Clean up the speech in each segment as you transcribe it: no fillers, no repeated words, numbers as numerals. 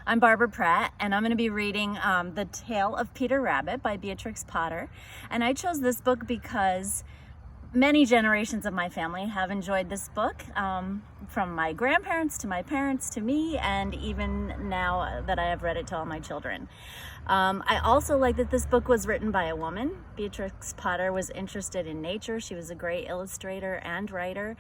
I'm Barbara Pratt, and I'm going to be reading The Tale of Peter Rabbit by Beatrix Potter. And I chose this book because many generations of my family have enjoyed this book, from my grandparents to my parents to me, and even now that I have read it to all my children. I also like that this book was written by a woman. Beatrix Potter was interested in nature. She was a great illustrator and writer.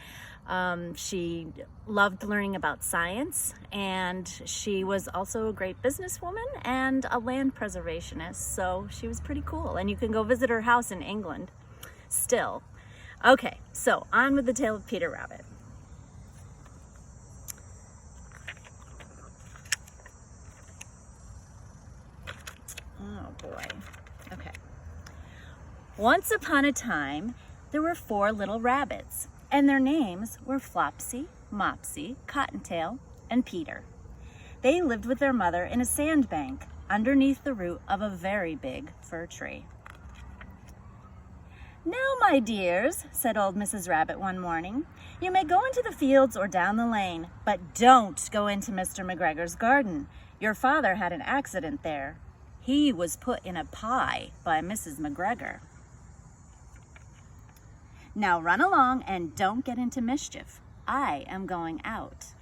She loved learning about science, and she was also a great businesswoman and a land preservationist, so she was pretty cool. And you can go visit her house in England still. Okay, so on with the tale of Peter Rabbit. Oh boy. Okay. Once upon a time, there were 4 little rabbits, and their names were Flopsy, Mopsy, Cottontail, and Peter. They lived with their mother in a sandbank underneath the root of a very big fir tree. "Now, my dears," said old Mrs. Rabbit one morning, "you may go into the fields or down the lane, but don't go into Mr. MacGregor's garden. Your father had an accident there. He was put in a pie by Mrs. MacGregor. Now run along and don't get into mischief. I am going out."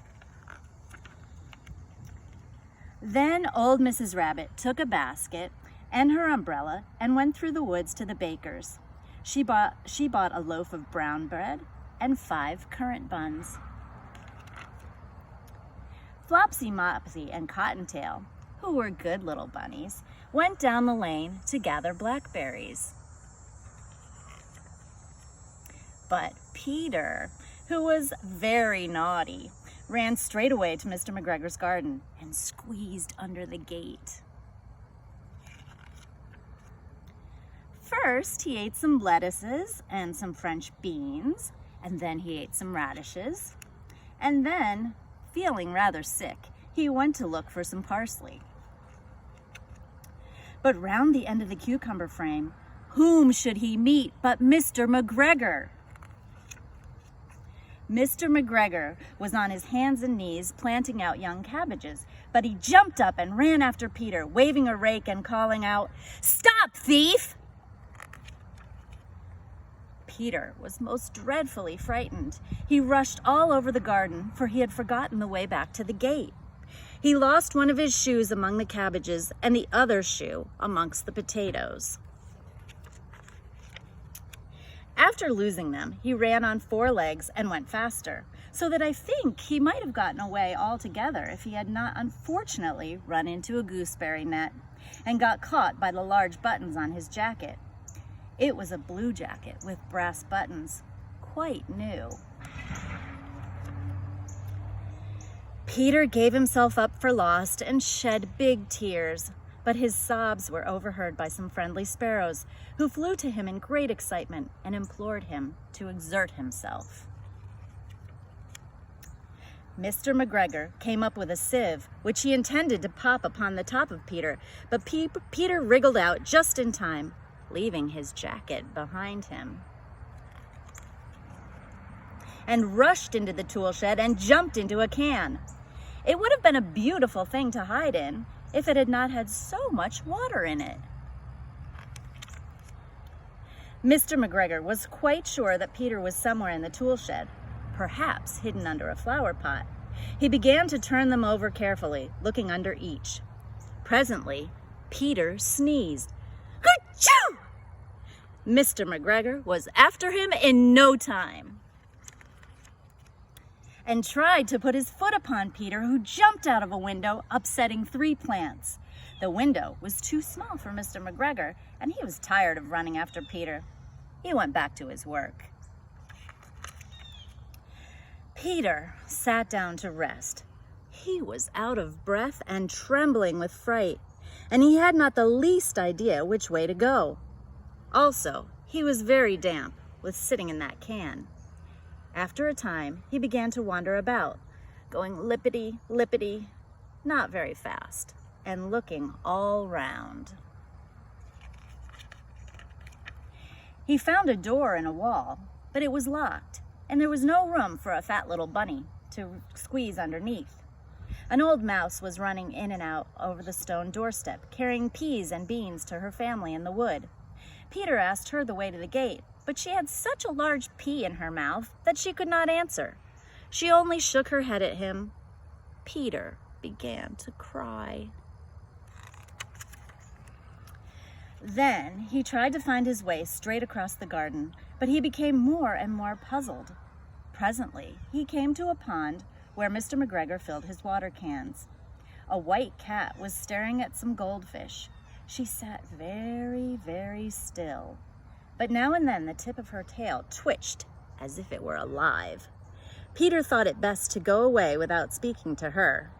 Then old Mrs. Rabbit took a basket and her umbrella and went through the woods to the baker's. She bought a loaf of brown bread and 5 currant buns. Flopsy, Mopsy, and Cottontail, who were good little bunnies, went down the lane to gather blackberries. But Peter, who was very naughty, ran straight away to Mr. MacGregor's garden and squeezed under the gate. First, he ate some lettuces and some French beans, and then he ate some radishes, and then, feeling rather sick, he went to look for some parsley. But round the end of the cucumber frame, whom should he meet but Mr. MacGregor? Mr. MacGregor was on his hands and knees planting out young cabbages, but he jumped up and ran after Peter, waving a rake and calling out, "Stop, thief!" Peter was most dreadfully frightened. He rushed all over the garden, for he had forgotten the way back to the gate. He lost one of his shoes among the cabbages and the other shoe amongst the potatoes. After losing them, he ran on 4 legs and went faster, so that I think he might have gotten away altogether if he had not unfortunately run into a gooseberry net and got caught by the large buttons on his jacket. It was a blue jacket with brass buttons, quite new. Peter gave himself up for lost and shed big tears, but his sobs were overheard by some friendly sparrows, who flew to him in great excitement and implored him to exert himself. Mr. MacGregor came up with a sieve, which he intended to pop upon the top of Peter, but Peter wriggled out just in time, leaving his jacket behind him, and rushed into the tool shed and jumped into a can. It would have been a beautiful thing to hide in if it had not had so much water in it. Mr. MacGregor was quite sure that Peter was somewhere in the tool shed, perhaps hidden under a flower pot. He began to turn them over carefully, looking under each. Presently, Peter sneezed. "Achoo!" Mr. MacGregor was after him in no time and tried to put his foot upon Peter, who jumped out of a window, upsetting 3 plants. The window was too small for Mr. MacGregor, and he was tired of running after Peter. He went back to his work. Peter sat down to rest. He was out of breath and trembling with fright, and he had not the least idea which way to go. Also, he was very damp with sitting in that can. After a time, he began to wander about, going lippity-lippity, not very fast, and looking all round. He found a door in a wall, but it was locked, and there was no room for a fat little bunny to squeeze underneath. An old mouse was running in and out over the stone doorstep, carrying peas and beans to her family in the wood. Peter asked her the way to the gate, but she had such a large pea in her mouth that she could not answer. She only shook her head at him. Peter began to cry. Then he tried to find his way straight across the garden, but he became more and more puzzled. Presently, he came to a pond where Mr. MacGregor filled his water cans. A white cat was staring at some goldfish. She sat very, very still, but now and then the tip of her tail twitched as if it were alive. Peter thought it best to go away without speaking to her.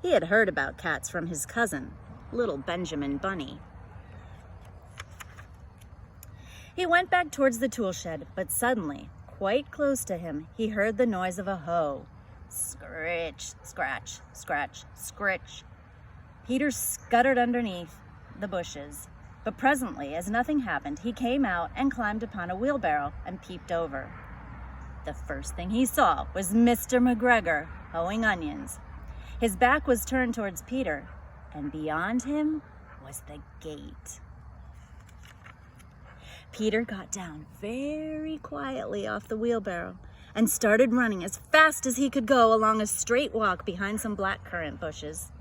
He had heard about cats from his cousin, little Benjamin Bunny. He went back towards the tool shed, but suddenly, quite close to him, he heard the noise of a hoe. Scritch, scratch, scratch, scritch. Peter scuttered underneath the bushes, but presently, as nothing happened, he came out and climbed upon a wheelbarrow and peeped over. The first thing he saw was Mr. MacGregor hoeing onions. His back was turned towards Peter, and beyond him was the gate. Peter got down very quietly off the wheelbarrow and started running as fast as he could go along a straight walk behind some blackcurrant bushes.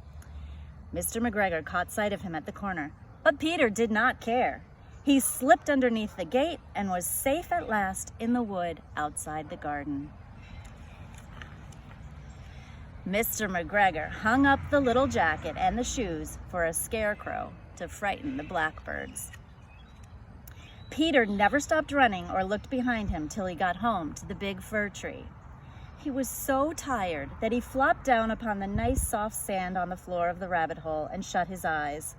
Mr. MacGregor caught sight of him at the corner, but Peter did not care. He slipped underneath the gate and was safe at last in the wood outside the garden. Mr. MacGregor hung up the little jacket and the shoes for a scarecrow to frighten the blackbirds. Peter never stopped running or looked behind him till he got home to the big fir tree. He was so tired that he flopped down upon the nice soft sand on the floor of the rabbit hole and shut his eyes.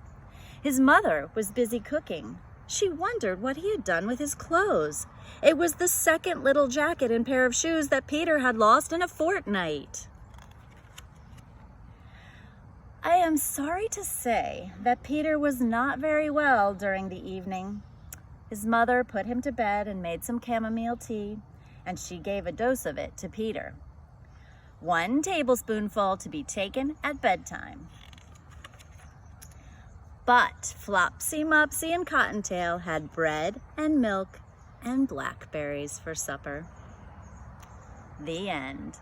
His mother was busy cooking. She wondered what he had done with his clothes. It was the second little jacket and pair of shoes that Peter had lost in a fortnight. I am sorry to say that Peter was not very well during the evening. His mother put him to bed and made some chamomile tea, and she gave a dose of it to Peter. 1 tablespoonful to be taken at bedtime. But Flopsy, Mopsy, and Cottontail had bread and milk and blackberries for supper. The end.